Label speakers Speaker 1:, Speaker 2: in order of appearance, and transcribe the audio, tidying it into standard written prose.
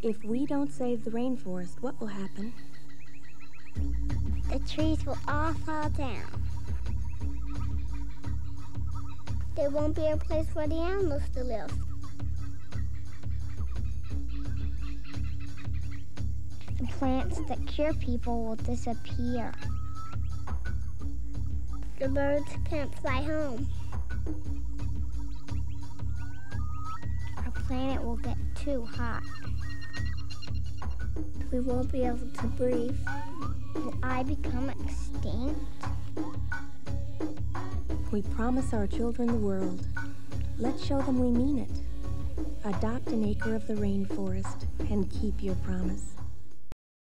Speaker 1: If we don't save the rainforest, what will happen?
Speaker 2: The trees will all fall down. There won't be a place for the animals to live. The plants that cure people will disappear. The birds can't fly home. Our planet will get too hot. We won't be able to breathe. Will I become extinct?
Speaker 1: We promise our children the world. Let's show them we mean it. Adopt an acre of the rainforest and keep your promise.